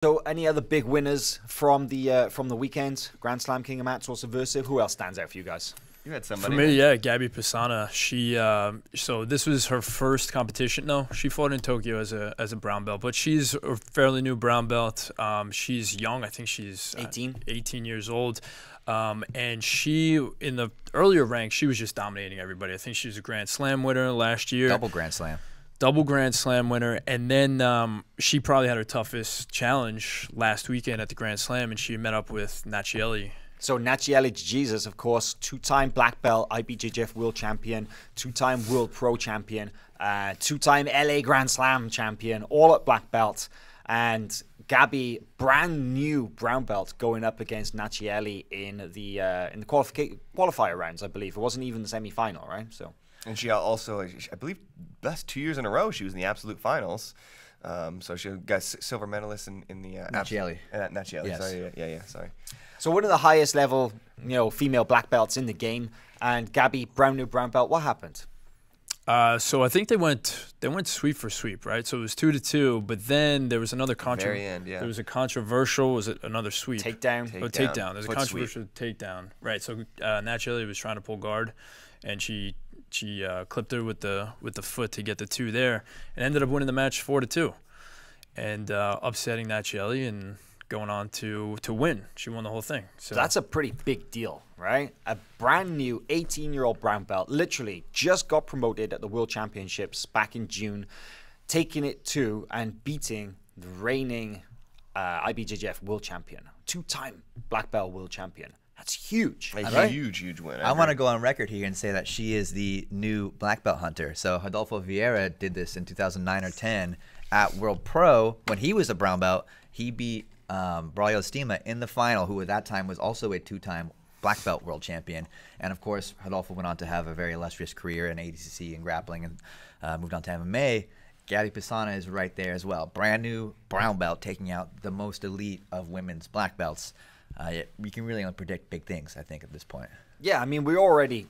So, any other big winners from the weekend? Grand Slam, King of Mats, also Versa. Who else stands out for you guys? You had somebody. For me, yeah, Gabi Pessanha. She so this was her first competition. No, she fought in Tokyo as a brown belt, but she's a fairly new brown belt. She's young. I think she's 18 years old. And she, in the earlier ranks, she was just dominating everybody. I think she was a Grand Slam winner last year. Double Grand Slam winner, and then she probably had her toughest challenge last weekend at the Grand Slam, and she met up with Nathiely. So Nathiely de Jesus, of course, two-time black belt, IBJJF world champion, two-time world pro champion, two-time LA Grand Slam champion, all at black belt, and Gabi, brand new brown belt, going up against Nathiely in the qualifier rounds, I believe. It wasn't even the semi-final, right? So. And she also, I believe, best 2 years in a row, she was in the absolute finals. So she got silver medalist in the Nathiely. Nathiely, yes. Sorry, yeah, sorry. So one of the highest level, female black belts in the game, and Gabi, new brown belt. What happened? So I think they went sweep for sweep, right? So it was 2-2, but then there was another There was a controversial, was it another sweep? Takedown. Takedown. There's a controversial takedown, right? So Nathiely was trying to pull guard, and she clipped her with the foot to get the 2 there, and ended up winning the match 4-2, and upsetting Nathiely and going on to win. She won the whole thing. So that's a pretty big deal, right? A brand new 18-year-old brown belt, literally just got promoted at the World Championships back in June, taking it to and beating the reigning IBJJF world champion, two-time black belt world champion. That's huge. A huge win. I want to go on record here and say that she is the new black belt hunter. So Rodolfo Vieira did this in 2009 or 10 at World Pro. When he was a brown belt, he beat Braulio Stima in the final, who at that time was also a two-time black belt world champion. And of course, Rodolfo went on to have a very illustrious career in ADCC and grappling, and moved on to MMA. Gabi Pessanha is right there as well. Brand new brown belt, taking out the most elite of women's black belts. We can really only predict big things, I think, at this point. Yeah, I mean, we already,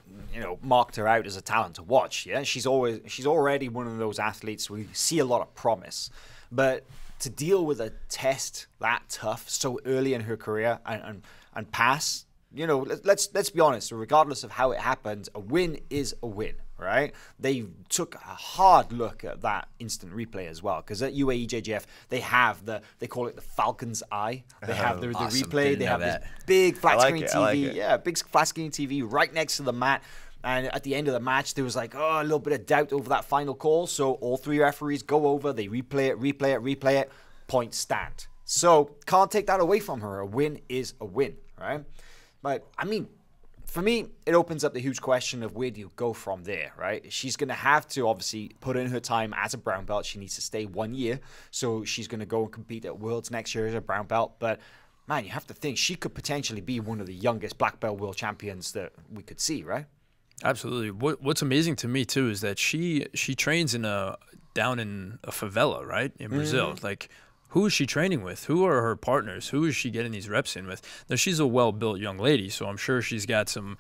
marked her out as a talent to watch. Yeah, she's already one of those athletes we see a lot of promise, but to deal with a test that tough so early in her career and pass, let's be honest. Regardless of how it happened, a win is a win, right? They took a hard look at that instant replay as well, because at UAE-JJF they call it the Falcon's Eye. They have the replay. They have this big flat screen TV. Yeah, big flat screen TV right next to the mat. And at the end of the match, there was a little bit of doubt over that final call. So all 3 referees go over, they replay it, point stand. So can't take that away from her. A win is a win, right? But I mean, for me, it opens up the huge question of where do you go from there, right? She's going to have to obviously put in her time as a brown belt. She needs to stay 1 year. So she's going to go and compete at Worlds next year as a brown belt. But man, you have to think she could potentially be one of the youngest black belt world champions that we could see, right? Absolutely. What's amazing to me too is that she trains down in a favela, right, in Brazil. Like, who is she training with? Who are her partners? Who is she getting these reps in with? Now, she's a well-built young lady, so I'm sure she's got some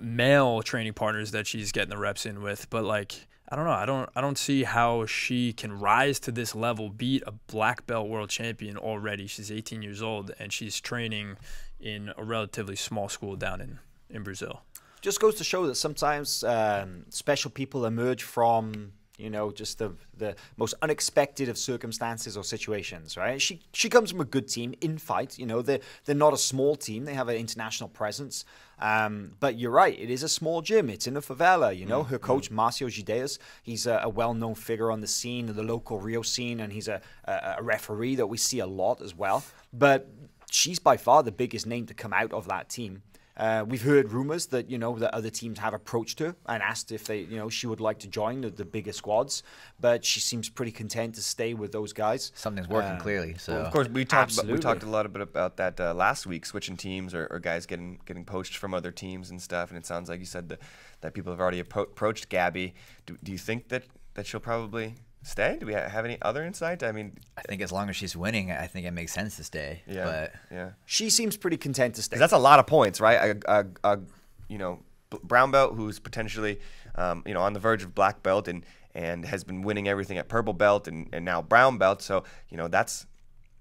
male training partners that she's getting the reps in with. But I don't know. I don't see how she can rise to this level, beat a black belt world champion already. She's 18 years old and she's training in a relatively small school down in Brazil. Just goes to show that sometimes special people emerge from, just the most unexpected of circumstances or situations, right? She comes from a good team in fight. They're not a small team. They have an international presence. But you're right. It is a small gym. It's in a favela. Her coach, Marcio Gideas, he's a well-known figure on the scene, the local Rio scene, and he's a referee that we see a lot as well. But she's by far the biggest name to come out of that team. We've heard rumors that that other teams have approached her and asked if she would like to join the bigger squads, but she seems pretty content to stay with those guys. Something's working clearly. So well, of course we talked a lot about that last week, switching teams or guys getting poached from other teams and stuff. And it sounds like you said that people have already approached Gabi. Do you think that she'll probably stay? Do we have any other insight? I mean, I think as long as she's winning, I think it makes sense to stay. Yeah, but she seems pretty content to stay. That's a lot of points, right? A brown belt who's potentially on the verge of black belt and has been winning everything at purple belt and now brown belt. So that's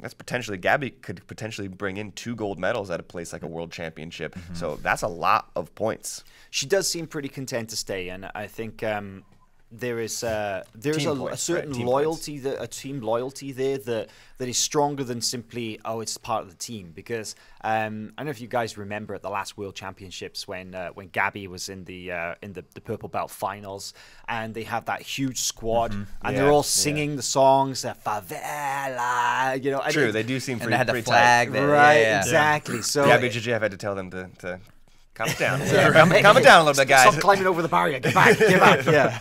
that's potentially, Gabi could potentially bring in 2 gold medals at a place like a world championship. So that's a lot of points. She does seem pretty content to stay, and I think there is a certain loyalty, a team loyalty there that is stronger than simply, oh, it's part of the team. Because I don't know if you guys remember at the last World Championships when Gabi was in the purple belt finals, and they have that huge squad, and they're all singing the songs, favela, you know. True, they do seem And they had the pretty flag tight. there. Right, exactly. So Gabi, did you have to tell them to calm it down? Calm it down a little bit, guys. Stop climbing over the barrier. Get back. Get back. Yeah.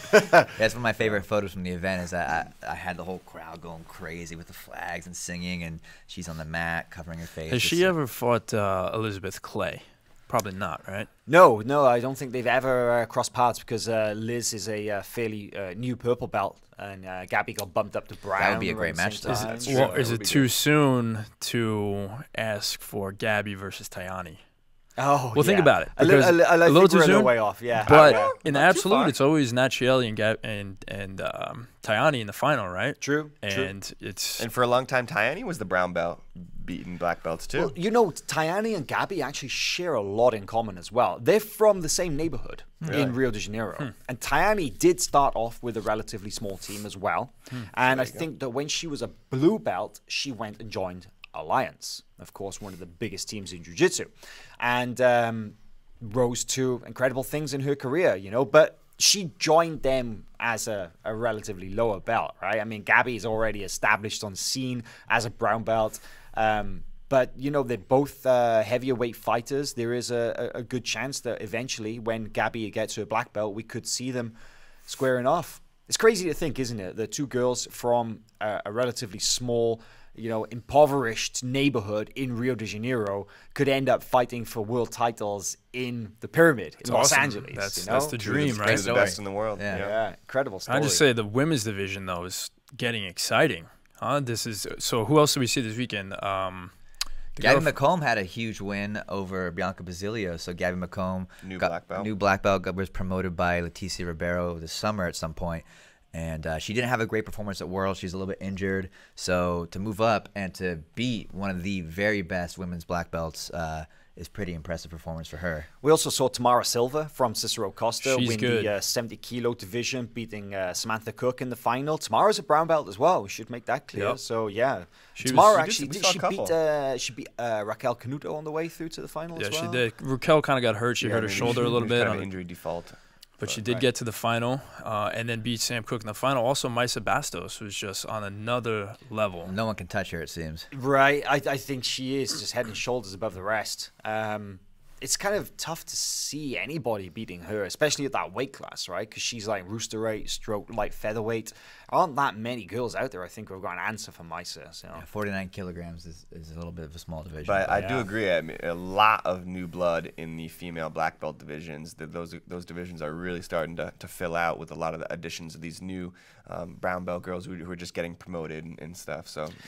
That's one of my favorite photos from the event is that I had the whole crowd going crazy with the flags and singing, and she's on the mat covering her face. Has she ever fought Elizabeth Clay? Probably not, right? No, I don't think they've ever crossed paths because Liz is a fairly new purple belt, and Gabi got bumped up to brown. That would be a great match, though. Is it too soon to ask for Gabi versus Tayani? Oh, well, think about it. A little too soon. Way off, yeah. But in absolute, it's always Nathiely and Tayani in the final, right? True. And for a long time, Tayani was the brown belt, beating black belts too. Well, you know, Tayani and Gabi actually share a lot in common as well. They're from the same neighborhood in Rio de Janeiro, and Tayani did start off with a relatively small team as well. And I think that when she was a blue belt, she went and joined Alliance, of course, one of the biggest teams in jiu-jitsu, and rose to incredible things in her career, you know, but she joined them as a relatively lower belt, right? I mean, Gabi is already established on scene as a brown belt, but, you know, they're both heavier weight fighters. There is a good chance that eventually when Gabi gets her black belt, we could see them squaring off. It's crazy to think, isn't it? The two girls from a relatively small, you know, impoverished neighborhood in Rio de Janeiro could end up fighting for world titles in the pyramid in Los Angeles. That's the dream, right? The best in the world. Yeah, incredible story. I just say the women's division though is getting exciting. So who else do we see this weekend? Gabi McComb had a huge win over Bianca Basilio. So Gabi McComb, new black belt, was promoted by Leticia Ribeiro this summer at some point. And she didn't have a great performance at Worlds. She's a little bit injured. So to move up and to beat one of the very best women's black belts is pretty impressive performance for her. We also saw Tamara Silva from Cicero Costa win good. the 70-kilo division, beating Samantha Cook in the final. Tamara's a brown belt as well. We should make that clear. Yep. So, yeah. She beat Raquel Canuto on the way through to the final as well? Yeah, she did. Raquel kind of got hurt. She hurt her shoulder a little bit. Kind of injury default. But she did get to the final and then beat Sam Cook in the final. Also, Maisa Bastos was just on another level. No one can touch her, it seems. Right. I think she is just head and shoulders above the rest. It's kind of tough to see anybody beating her, especially at that weight class, right? Because she's like roosterweight, stroke light featherweight. Aren't that many girls out there, I think, who've got an answer for Maisa. So. Yeah, 49 kilograms is a little bit of a small division. But I do agree. I mean, a lot of new blood in the female black belt divisions. Those divisions are really starting to fill out with a lot of the additions of these new brown belt girls who are just getting promoted and stuff. So